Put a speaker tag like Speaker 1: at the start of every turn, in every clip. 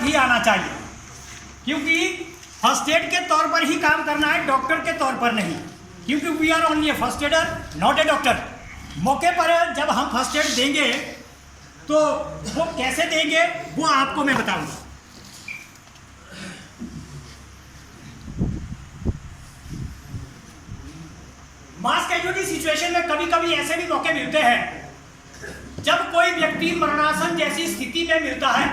Speaker 1: ही आना चाहिए, क्योंकि फर्स्ट एड के तौर पर ही काम करना है, डॉक्टर के तौर पर नहीं, क्योंकि we are only a first aider not a doctor. मौके पर जब हम फर्स्ट एड देंगे तो वो कैसे देंगे वो आपको मैं बताऊंगा। मास कैजुअलिटी सिचुएशन में कभी कभी ऐसे भी मौके मिलते हैं जब कोई व्यक्ति मरणासन जैसी स्थिति में मिलता है।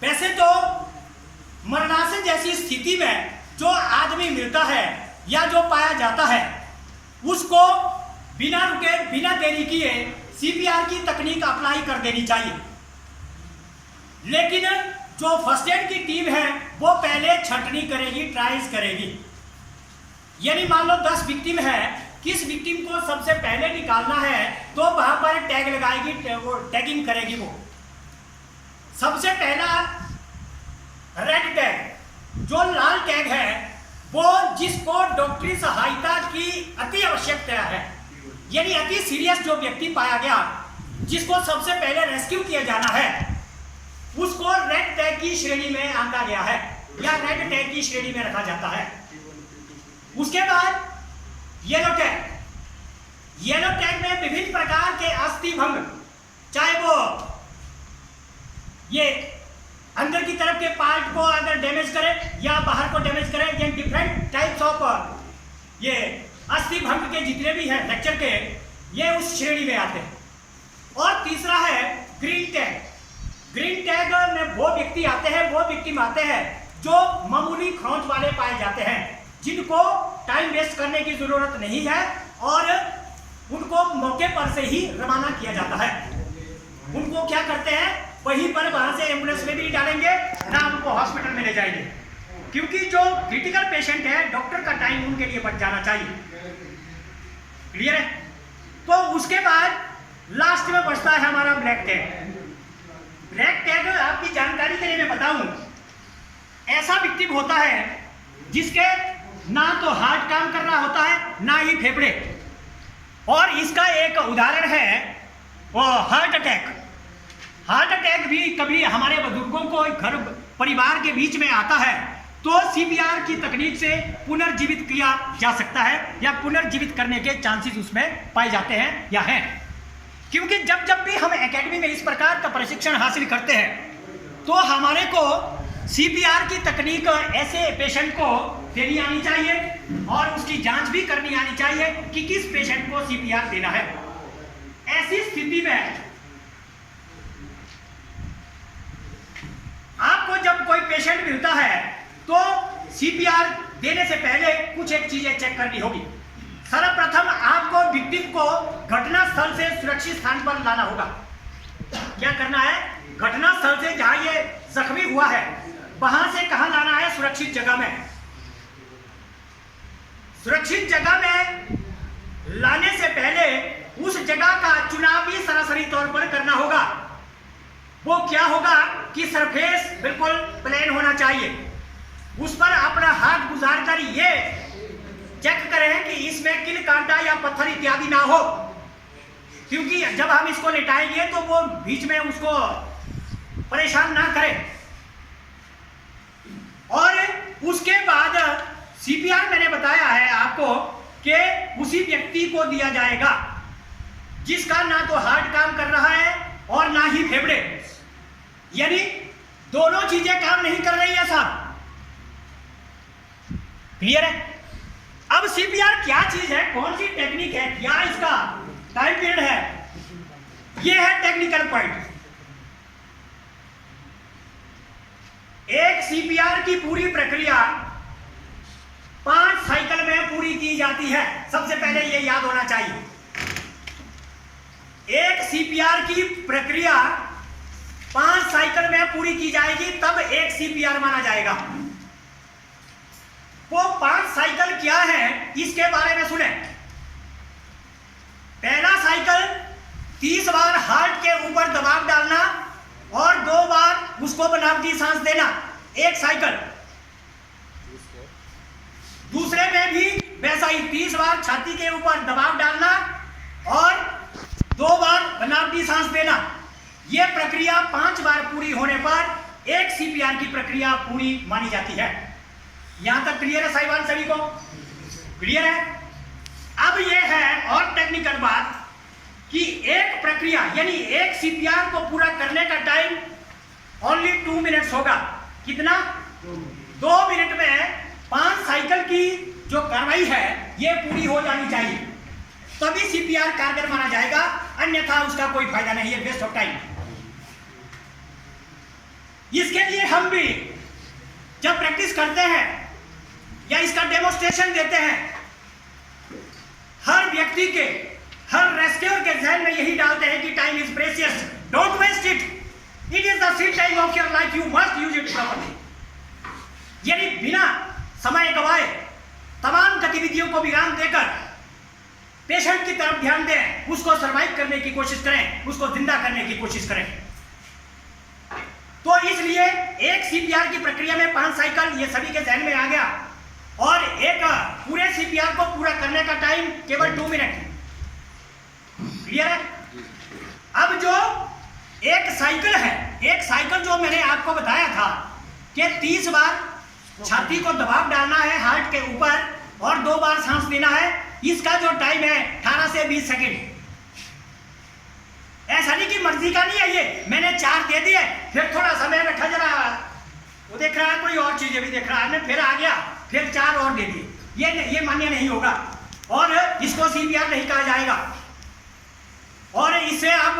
Speaker 1: वैसे तो मरणासन जैसी स्थिति में जो आदमी मिलता है या जो पाया जाता है उसको बिना रुके बिना देरी किए सीपीआर की तकनीक अप्लाई कर देनी चाहिए। लेकिन जो फर्स्ट एड की टीम है वो पहले छंटनी करेगी, ट्रायल्स करेगी। यानी मान लो 10 विक्टिम है, किस विक्टिम को सबसे पहले निकालना है तो वहां पर टैग लगाएगी, वो टैगिंग करेगी। वो सबसे पहला रेड टैग, जो लाल टैग है, वो जिसको डॉक्टरी सहायता की अति आवश्यकता है, यानी अति सीरियस जो व्यक्ति पाया गया जिसको सबसे पहले रेस्क्यू किया जाना है, उसको रेड टैग की श्रेणी में आंका गया है या रेड टैग की श्रेणी में रखा जाता है। उसके बाद येलो टैग। येलो टैग में विभिन्न प्रकार के अस्थि भंग, चाहे वो ये अंदर की तरफ के पार्ट को अगर डैमेज करे या बाहर को डैमेज करे, ये डिफरेंट टाइप्स ऑफ ये अस्थि भंग के जितने भी हैं फ्रैक्चर के, ये उस श्रेणी में आते हैं। और तीसरा है ग्रीन टैग। ग्रीन टैग में वो व्यक्ति आते हैं, वो विक्टिम आते हैं जो मामूली खरोंच वाले पाए जाते हैं, जिनको टाइम वेस्ट करने की जरूरत नहीं है और उनको मौके पर से ही रवाना किया जाता है। उनको क्या करते हैं, वहीं पर वहां से एम्बुलेंस में भी डालेंगे ना, उनको हॉस्पिटल में ले जाएंगे, क्योंकि जो क्रिटिकल पेशेंट है डॉक्टर का टाइम उनके लिए बच जाना चाहिए। क्लियर है? तो उसके बाद लास्ट में बचता है हमारा ब्लैक टैग। ब्लैक टैग आपकी जानकारी के लिए मैं बताऊं, ऐसा विक्टिम होता है जिसके ना तो हार्ट काम कर रहा होता है ना ही फेफड़े, और इसका एक उदाहरण है वो हार्ट अटैक। हार्ट अटैक भी कभी हमारे बुजुर्गों को घर परिवार के बीच में आता है तो सीपीआर की तकनीक से पुनर्जीवित किया जा सकता है या पुनर्जीवित करने के चांसेस उसमें पाए जाते हैं या हैं। क्योंकि जब जब भी हम एकेडमी में इस प्रकार का प्रशिक्षण हासिल करते हैं तो हमारे को सीपीआर की तकनीक ऐसे पेशेंट को देनी आनी चाहिए और उसकी जांच भी करनी आनी चाहिए कि किस पेशेंट को सीपीआर देना है। ऐसी स्थिति में आपको जब कोई पेशेंट मिलता है तो सीपीआर देने से पहले कुछ एक चीजें चेक करनी होगी। सर्वप्रथम आपको विक्टिम को घटना स्थल से सुरक्षित स्थान पर लाना होगा। क्या करना है, घटना स्थल से जहां ये जख्मी हुआ है वहां से कहां लाना है, सुरक्षित जगह में। सुरक्षित जगह में लाने से पहले उस जगह का चुनाव भी सरासरी तौर पर करना होगा। वो क्या होगा कि सरफेस बिल्कुल प्लेन होना चाहिए, उस पर अपना हाथ गुजार कर ये चेक करें कि इसमें कील कांटा या पत्थर इत्यादि ना हो, क्योंकि जब हम इसको लेटाएंगे तो वो बीच में उसको परेशान ना करे। और उसके बाद सीपीआर मैंने बताया है आपको कि उसी व्यक्ति को दिया जाएगा जिसका ना तो हार्ट काम कर रहा है और ना ही फेफड़े, यानी दोनों चीजें काम नहीं कर रही है साहब। क्लियर है? अब सीपीआर क्या चीज है, कौन सी टेक्निक है, क्या इसका टाइम पीरियड है, यह है टेक्निकल पॉइंट। एक सीपीआर की पूरी प्रक्रिया 5 साइकिल में पूरी की जाती है। सबसे पहले यह याद होना चाहिए, एक सीपीआर की प्रक्रिया 5 साइकिल में पूरी की जाएगी तब एक सीपीआर माना जाएगा। वो 5 साइकिल क्या है इसके बारे में सुने। पहला साइकिल 30 बार हार्ट के ऊपर दबाव डालना और 2 बार उसको बनावटी सांस देना, एक साइकिल। दूसरे में भी वैसा ही 30 बार छाती के ऊपर दबाव डालना और 2 बार बनावटी सांस देना, ये प्रक्रिया 5 बार पूरी होने पर एक सीपीआर की प्रक्रिया पूरी मानी जाती है। यहां तक क्लियर है साहिबान, सभी को क्लियर है? अब ये है और टेक्निकल बात कि एक प्रक्रिया यानी एक सीपीआर को पूरा करने का टाइम ओनली 2 मिनट्स होगा। कितना? 2 मिनट में 5 साइकिल की जो कार्रवाई है ये पूरी हो जानी चाहिए, तभी सीपीआर कारगर माना जाएगा, अन्यथा उसका कोई फायदा नहीं है, वेस्ट ऑफ टाइम। इसके लिए हम भी जब प्रैक्टिस करते हैं या इसका डेमोस्ट्रेशन देते हैं, हर व्यक्ति के, हर रेस्क्यूअर के जहन में यही डालते हैं कि time is precious, don't waste it, it is the seed time of your life, you must use it properly. यानी बिना समय गवाए तमाम गतिविधियों को विराम देकर पेशेंट की तरफ ध्यान दें, उसको सर्वाइव करने की कोशिश करें, उसको जिंदा करने की कोशिश करें। तो इसलिए एक सीपीआर की प्रक्रिया में 5 साइकिल, ये सभी के जहन में आ गया, और एक पूरे सीपीआर को पूरा करने का टाइम केवल 2 मिनट। क्लियर है? अब जो एक साइकिल है, एक साइकिल जो मैंने आपको बताया था कि 30 बार छाती को दबाव डालना है हार्ट के ऊपर और 2 बार सांस लेना है, इसका जो टाइम है 18 से 20 सेकंड। ऐसा नहीं कि मर्जी का नहीं है, ये मैंने 4 दे दिए, फिर थोड़ा समय बैठा, जरा वो देख रहा है, कोई और चीजें भी देख रहा है, फिर आ गया, फिर 4 और दे दिए, ये मान्य नहीं होगा और इसको सीपीआर नहीं कहा जाएगा, और इससे आप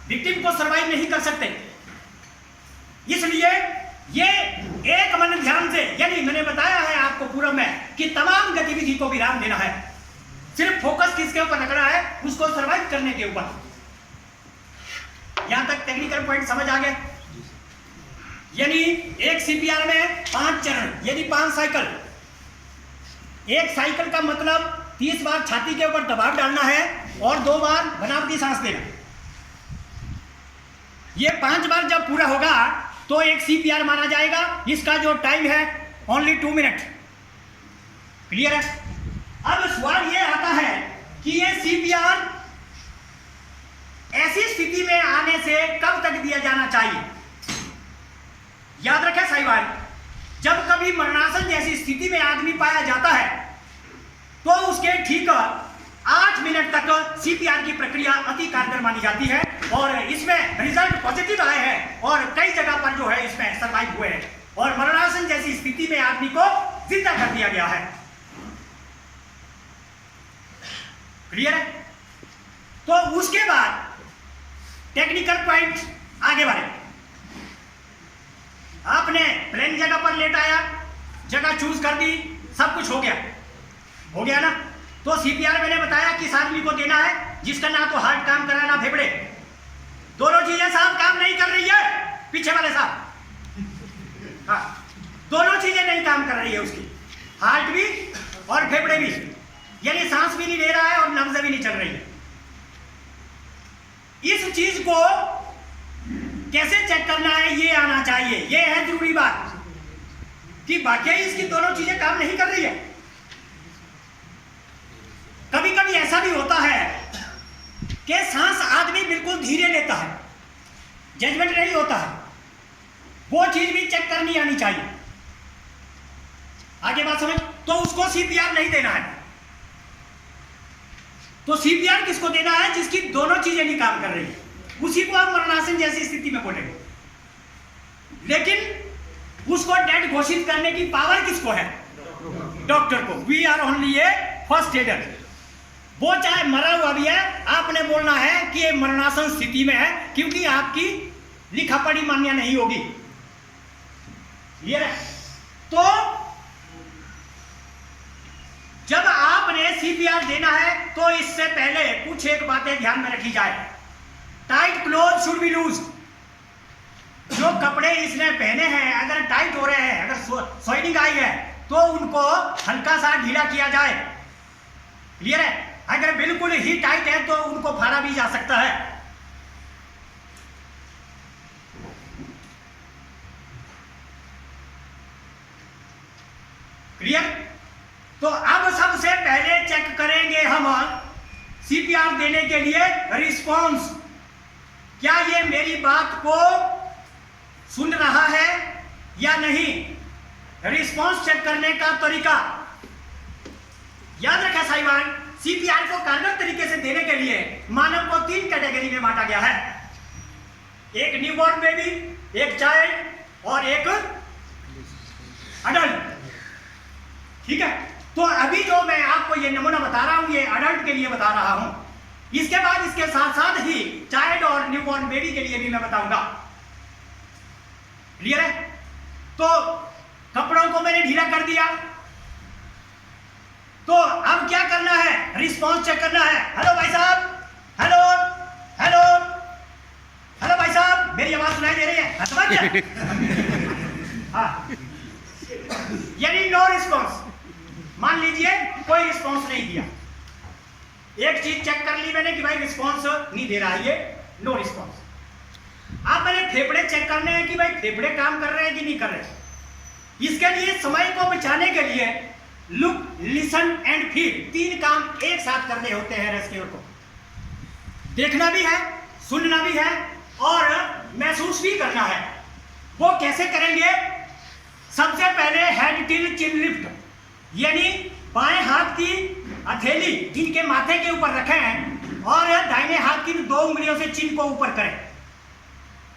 Speaker 1: विक्टिम को सर्वाइव नहीं कर सकते। इसलिए ये एक मन ध्यान से, यानी मैंने बताया है आपको पूर्व में कि तमाम गतिविधि को विराम देना है, सिर्फ फोकस किसके ऊपर रखना है, उसको सर्वाइव करने के ऊपर। यहां तक टेक्निकल पॉइंट समझ आ गए? यानी एक सीपीआर में 5 चरण, यानी 5 साइकिल। एक साइकिल का मतलब 30 बार छाती के ऊपर दबाव डालना है और 2 बार बनावटी सांस लेना। ये 5 बार जब पूरा होगा तो एक सीपीआर माना जाएगा। इसका जो टाइम है ओनली 2 मिनट। क्लियर है? अब सवाल ये आता है कि ये सीपीआर ऐसी स्थिति में आने से कब तक दिया जाना चाहिए? याद रखें साहिबान, जब कभी मरणासन जैसी स्थिति में आदमी पाया जाता है तो उसके ठीक 8 मिनट तक सीपीआर की प्रक्रिया अति कारगर मानी जाती है, और इसमें रिजल्ट पॉजिटिव आए हैं और कई जगह पर जो है इसमें सर्वाइव हुए हैं, और मरणासन जैसी स्थिति में आदमी को जिंदा कर दिया गया है। क्लियर है? तो उसके बाद टेक्निकल पॉइंट आगे बढ़े। आपने प्लेन जगह पर लेटाया, जगह चूज कर दी, सब कुछ हो गया ना? तो सीपीआर मैंने बताया किस आदमी को देना है जिसका ना तो हार्ट काम कर रहा है ना फेफड़े, दोनों चीजें साहब काम नहीं कर रही है, पीछे वाले साहब, हाँ, दोनों चीजें नहीं काम कर रही है उसकी, हार्ट भी और फेफड़े भी, यानी सांस भी नहीं ले रहा है और नब्ज भी नहीं चल रही है। इस चीज को कैसे चेक करना है ये आना चाहिए, ये है जरूरी बात कि वाकई इसकी दोनों चीजें काम नहीं कर रही है। कभी कभी ऐसा भी होता है कि सांस आदमी बिल्कुल धीरे लेता है, जजमेंट नहीं होता है, वो चीज भी चेक करनी आनी चाहिए। आगे बात समझ? तो उसको सीपीआर नहीं देना है। तो सीपीआर किसको देना है? जिसकी दोनों चीजें नहीं काम कर रही है, उसी को आप मरणासन जैसी स्थिति में बोलेंगे। लेकिन उसको डेड घोषित करने की पावर किसको है? डॉक्टर को। We are only a first aider. वो चाहे मरा हुआ भी है, आपने बोलना है कि ये मरणासन स्थिति में है, क्योंकि आपकी लिखा पढ़ी मान्य नहीं होगी। ये तो जब आपने सीपीआर देना है तो इससे पहले कुछ एक बातें ध्यान में रखी जाए। Tight cloth should be loose. जो कपड़े इसने पहने हैं अगर टाइट हो रहे हैं, अगर स्वेटिंग आई है तो उनको हल्का सा ढीला किया जाए। क्लियर है? अगर बिल्कुल ही टाइट है तो उनको फाड़ा भी जा सकता है। क्लियर? तो अब सबसे पहले चेक करेंगे हम सीपीआर देने के लिए रिस्पॉन्स। क्या ये मेरी बात को सुन रहा है या नहीं। रिस्पॉन्स चेक करने का तरीका याद रखा साहिबान, सीपीआर को कारगर तरीके से देने के लिए मानव को 3 कैटेगरी में बांटा गया है, एक न्यूबॉर्न बेबी, एक चाइल्ड और एक अडल्ट। ठीक है, तो अभी जो मैं आपको ये नमूना बता रहा हूं ये अडल्ट के लिए बता रहा हूं, इसके बाद इसके साथ साथ ही चाइल्ड और न्यूबॉर्न बेबी के लिए भी मैं बताऊंगा। क्लियर है। तो कपड़ों को मैंने ढीला कर दिया, तो अब क्या करना है, रिस्पॉन्स चेक करना है। हेलो भाई साहब, हेलो हेलो हेलो भाई साहब, मेरी आवाज सुनाई दे रही है? समझ गए? हाँ, यानी नो रिस्पॉन्स। मान लीजिए कोई रिस्पॉन्स नहीं दिया, एक चीज चेक कर ली मैंने कि भाई रिस्पॉन्स नहीं दे रहा है, ये नो रिस्पॉन्स। अब मैंने फेफड़े चेक करने हैं कि भाई फेफड़े काम कर रहे हैं कि नहीं कर रहे। इसके लिए समय को बचाने के लिए लुक, लिसन एंड फील 3 काम एक साथ करने होते हैं। रेस्क्यूअर को देखना भी है, सुनना भी है और महसूस भी करना है। वो कैसे करेंगे? सबसे पहले हेड टिल चिन लिफ्ट, यानी बाएं हाथ की हथेली इनके माथे के ऊपर रखें और दाहिने हाथ की 2 उंगलियों से चिन को ऊपर करें।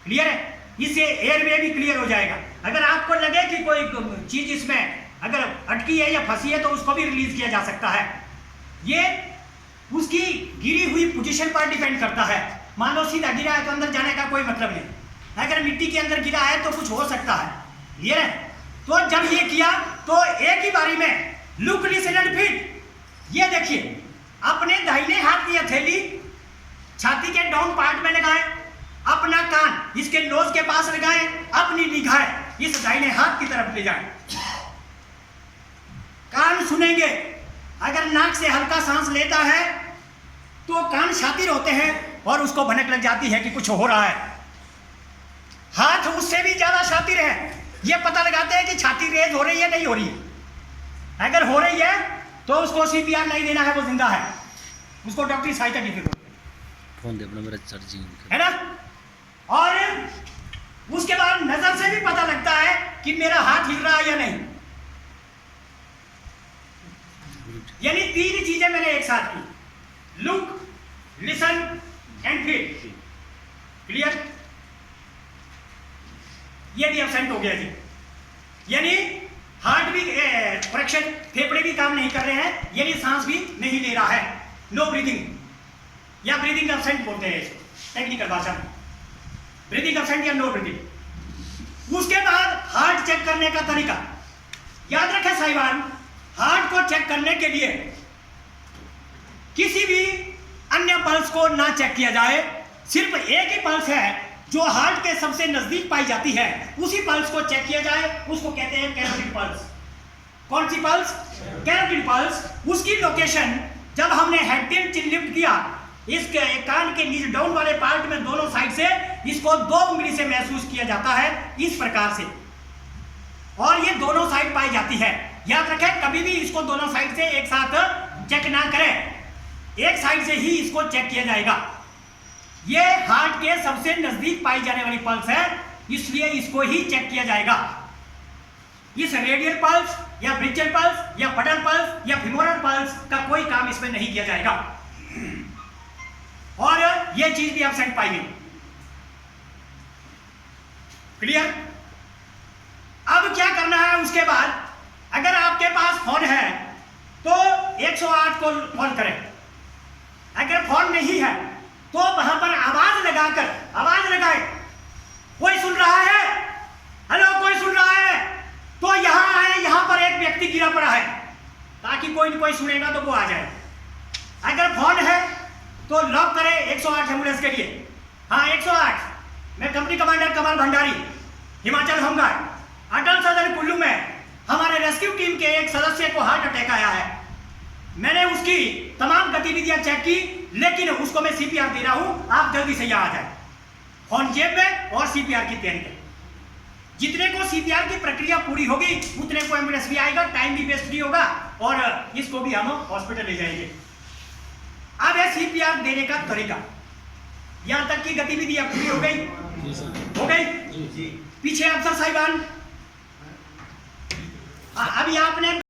Speaker 1: क्लियर है? इससे एयरवे भी क्लियर हो जाएगा। अगर आपको लगे कि कोई चीज इसमें अगर अटकी है या फंसी है तो उसको भी रिलीज किया जा सकता है। ये उसकी गिरी हुई पोजीशन पर डिपेंड करता है। मान लो सीधा गिरा है तो अंदर जाने का कोई मतलब नहीं, अगर मिट्टी के अंदर गिरा है तो कुछ हो सकता है। क्लियर है? तो जब ये किया तो एक ही बारी में लुक, लिसन एंड फील। ये देखिए, अपने दाहिने हाथ की हथेली छाती के डाउन पार्ट में लगाएं, अपना कान इसके नोज के पास लगाएं, अपनी निगाहें इस दाहिने हाथ की तरफ ले जाएं। कान सुनेंगे, अगर नाक से हल्का सांस लेता है तो कान शातिर होते हैं और उसको भनक लग जाती है कि कुछ हो रहा है। हाथ उससे भी ज्यादा शातिर है, ये पता लगाते हैं कि छाती रेज हो रही है नहीं हो रही है। अगर हो रही है तो उसको सीपीआर नहीं देना है, वो जिंदा है, उसको डॉक्टरी सहायता की जरूरत है।
Speaker 2: फोन दे अपना मेरा चार्जिंग
Speaker 1: है ना। और उसके बाद नजर से भी पता लगता है कि मेरा हाथ हिल रहा है या नहीं। यानी 3 चीजें मैंने एक साथ की, look, listen and feel. Clear? ये भी एब्सेंट हो गया जी, यानी हार्ट भी फ्रैक्शन, फेफड़े भी काम नहीं कर रहे हैं, यानी सांस भी नहीं ले रहा है, नो ब्रीदिंग या ब्रीदिंग एब्सेंट बोलते हैं इसको टेक्निकल भाषा में, ब्रीदिंग एब्सेंट या नो ब्रीदिंग। उसके बाद हार्ट चेक करने का तरीका याद रखें साहिबान, हार्ट को चेक करने के लिए किसी भी अन्य पल्स को ना चेक किया जाए, सिर्फ एक ही पल्स है जो हार्ट के सबसे नजदीक पाई जाती है, उसी पल्स को चेक किया जाए, उसको कहते हैं कैरोटिड पल्स। कौन सी पल्स? Carotid pulse. उसकी लोकेशन जब हमने हेड टिल चिन लिफ्ट किया, इसके कान के नीचे डाउन वाले पार्ट में दोनों साइड से इसको 2 उंगली से महसूस किया जाता है इस प्रकार से, और ये दोनों साइड पाई जाती है। याद रखें, कभी भी इसको दोनों साइड से एक साथ चेक ना करें, एक साइड से ही इसको चेक किया जाएगा। ये हार्ट के सबसे नजदीक पाई जाने वाली पल्स है, इसलिए इसको ही चेक किया जाएगा। इस रेडियल पल्स या ब्रिचल पल्स या पडल पल्स या फिमोरल पल्स का कोई काम इसमें नहीं किया जाएगा। और ये चीज भी एब्सेंट पाई गई। क्लियर? अब क्या करना है उसके बाद, अगर आपके पास फोन है तो 108 को फोन करें, अगर फोन नहीं है तो वहां पर आवाज लगाए, कोई सुन रहा है, हेलो कोई सुन रहा है, तो यहां आए, यहां पर एक व्यक्ति गिरा पड़ा है, ताकि कोई न कोई सुनेगा तो वो आ जाए। अगर फोन है तो लॉक करें 108 एम्बुलेंस के लिए। हाँ 108, मैं कंपनी कमांडर कमल भंडारी, हिमाचल होमगार्ड, अटल सदन कुल्लू में हमारे रेस्क्यू टीम के एक सदस्य को हार्ट अटैक आया है। मैंने उसकी तमाम गतिविधियां चेक की, लेकिन उसको मैं सीपीआर दे रहा हूं, आप जल्दी से यहां आ जाए, फोन जेब में और सीपीआर की तैयारी करें। जितने को सीपीआर की प्रक्रिया पूरी होगी उतने को एम्बुलेंस भी आएगा, टाइम भी वेस्ट नहीं होगा और इसको भी हम हॉस्पिटल ले जाएंगे। अब है सीपीआर देने का तरीका। यहाँ तक की गतिविधि आपकी हो गई?
Speaker 2: जी सर।
Speaker 1: हो गई?
Speaker 2: जी।
Speaker 1: पीछे अफसर साहिबान, अभी आपने